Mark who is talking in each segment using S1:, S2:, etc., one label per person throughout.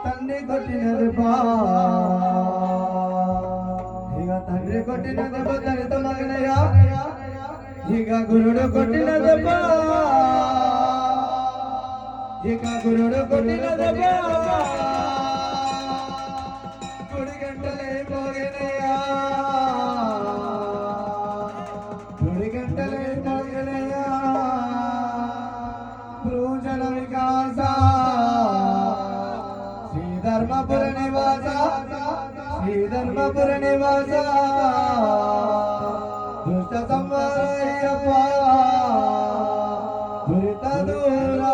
S1: తండ్రి కొట్టినది బా ఇక తండ్రి కొట్టినది దళిత మగనయ్య ఇక గురుడు కొట్టినది బా ఇక గురుడు కొట్టినది బా గుడి గంటలే మోగినయ్యా గుడి గంటలే మోగినయ్యా భూజన వికాస శ్రీధర్మపుర నివాస శ్రీధర్మపుర నివాస దుష్ట సంహారయ్యప్ప దురిత దూరా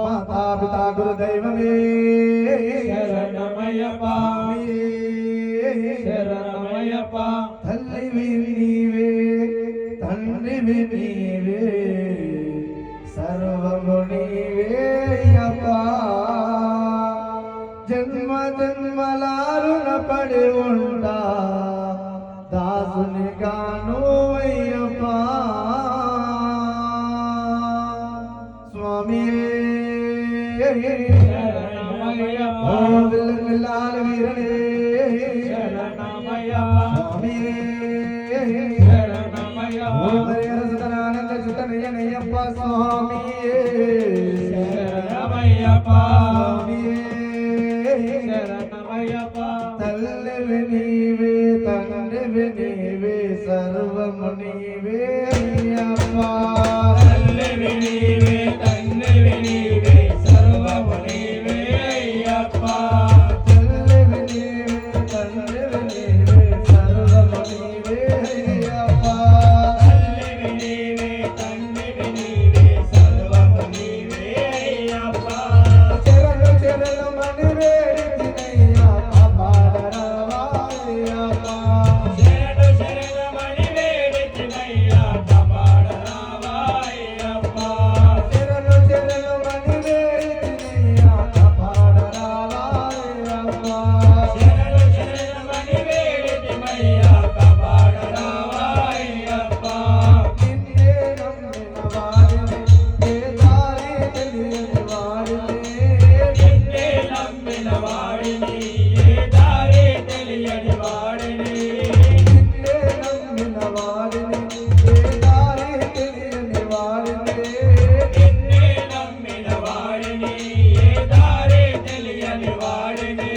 S1: మాతాపితా గురుదైవమే
S2: శరణమయ్యప్ప శరణమయ్యప్ప
S1: తల్లివి నీవే తండ్రివి నీవే సర్వము నీవే అప్ప జన్మ జన్మలారున పడి ఉంటా దాసుని గాను అయ్యప్ప స్వామి
S2: శరణమయ్యప్ప
S1: విల్లాల వీరనే
S2: శరణమయ్యప్ప
S1: స్వామి
S2: శరణమయ్యప్ప
S1: సుతనానంద సుతనయ్యనయ్యప్ప స్వామి
S2: శరణమయ్యప్ప
S1: స్వామి
S2: శరణమయ్యప్ప
S1: తల్లివి నీవే తండ్రివి నీవే సర్వము నీవే అయ్యప్ప
S2: తల్లివి నీవే తండ్రివి నీవే సర్వము నీవే అయ్యప్ప
S1: తల్లివి నీవే తండ్రివి నీవే సర్వము నీవే అయ్యప్ప
S2: తల్లివి నీవే తండ్రివి నీవే సర్వము నీవే అయ్యప్ప
S1: చెరలు చెరలు మని వేడినయ్యా కాపాడరావా అయ్యప్ప
S2: శరణు శరణమని వేడితినయ్యా కాపాడరావా అయ్యప్ప
S1: చెరలు చెరలు మని వేడినయ్యా కాపాడరావా అయ్యప్ప
S2: శరణు శరణమని వేడితినయ్యా కాపాడరావా అయ్యప్ప
S1: నిన్నే నమ్మిన వారిని ఏ దారి తెలియని వారిని
S2: నిన్నే నమ్మిన వాడిని ఏ దారి తెలియని వాడిని
S1: నిన్నే నమ్మిన వారిని ఏ దారి తెలియని వారిని
S2: నిన్నే నమ్మిన వాడిని ఏ దారి తెలియని వాడిని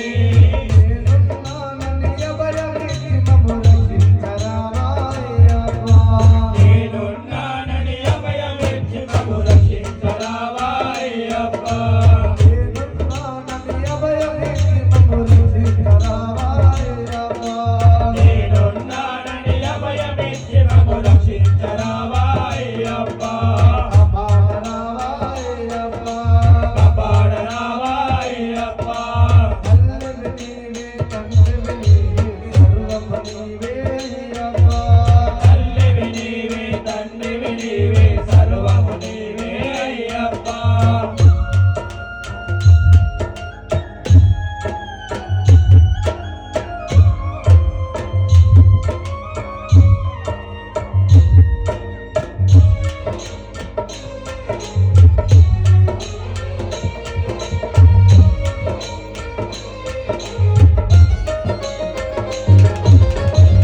S1: నేనున్నానని ఎవరికి మమ్ము రక్షించరావా అయ్యప్ప
S2: నేనున్నానని అభయమిచ్చి మమ్ము రక్షించరావా అయ్యప్ప
S1: నేనున్నానని ఎవరికి మమ్ము రక్షించరావా అయ్యప్ప
S2: నేనున్నానని అభయమిచ్చి మమ్ము రక్షించరావా అయ్యప్ప
S1: కాపాడరావా అయ్యప్ప
S2: కాపాడరావా అయ్యప్ప
S1: తల్లివి నీవే తండ్రివి నీవే సర్వము నీవే అయ్యప్ప
S2: తల్లివి నీవే తండ్రివి నీవే సర్వము నీవే అయ్యప్ప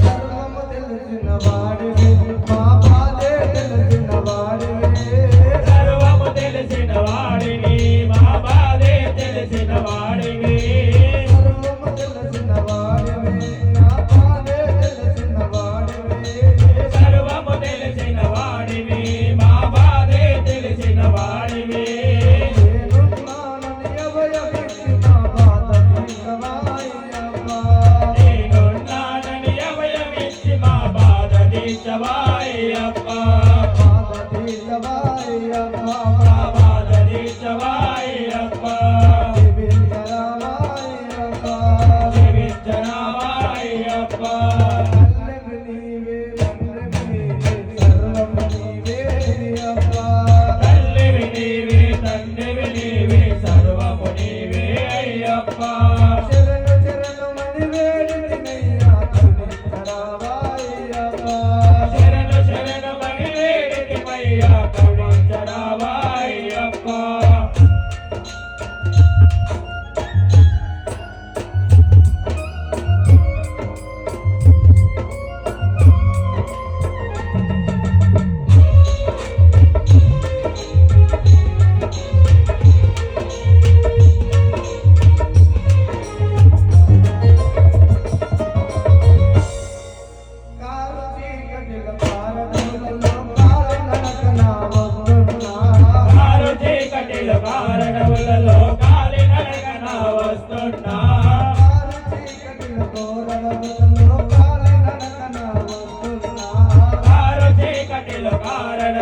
S1: సర్వము తెలిసిన వాడివి మా బాధే తెలిసిన వాడివి
S2: సర్వము తెలిసిన వాడివి మా బాధే తెలిసిన వాడివి
S1: సర్వము తెలిసిన వాడివి నా బాధే తెలిసిన వాడివి
S2: సర్వము తెలిసిన వాడివి మా బాధే తెలిసిన వాడివి
S1: నేనున్నానని అభయమిచ్చి నా బాధ తీర్చవా అయ్యప్ప
S2: నేనున్నానని అభయమిచ్చి మా బాధ తీర్చవా అయ్యప్ప
S1: బాధ తీర్చవా అయ్యప్ప
S2: మా బాధ తీర్చవా అయ్యప్ప
S1: జీవించరావా అయ్యప్ప
S2: జీవించరావా అయ్యప్ప
S1: తల్లివి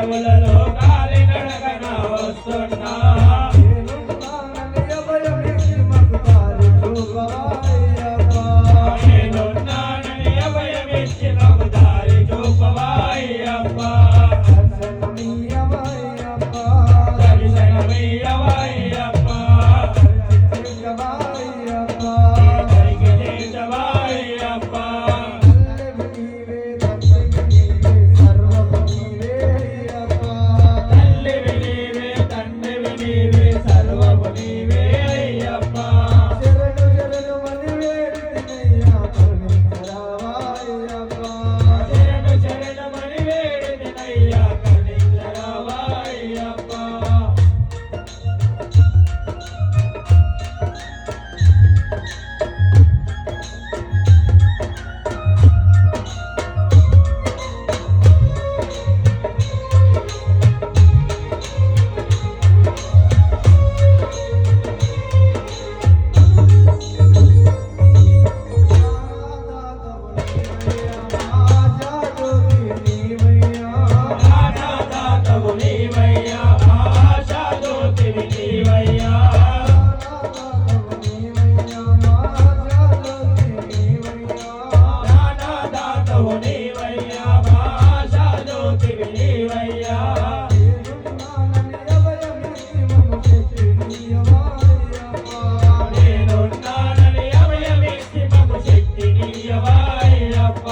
S2: అడవులలో కాలి నడకన వస్తున్నా
S1: నేనున్నానని అభయమిచ్చి మాకు దారి చూపవాయ్యప్ప.
S2: నేనున్నానని అభయమిచ్చి మాకు దారి చూపవాయ్యప్ప
S1: దర్శనమియ్యవాయ్యప్ప.
S2: దర్శనమియ్యవాయ్యప్ప
S1: దర్శించవాయ్యప్ప.
S2: దరికి చేర్చవాయ్యప్ప
S1: తల్లివి నీవే, తండ్రివి నీవే, సర్వము నీవే అయ్యప్ప.
S2: తల్లివి నీవే తండ్రివి నీవే సర్వము నీవే అయ్యప్ప
S1: శరణు శరణమని వేడితినయ్యా, కరుణించరావాయ్యప్ప.
S2: శరణు శరణమని వేడితినయ్యా కరుణించరావాయ్యప్ప దాతవు నీవయ్యా ఆశాజ్యోతివి నీవయ్యా దాతవు నీవయ్యా ఆశాజ్యోతివి నీవయ్యా నేనున్నానని అభయమిచ్చి మము శక్తి నీయవాయ్యప్ప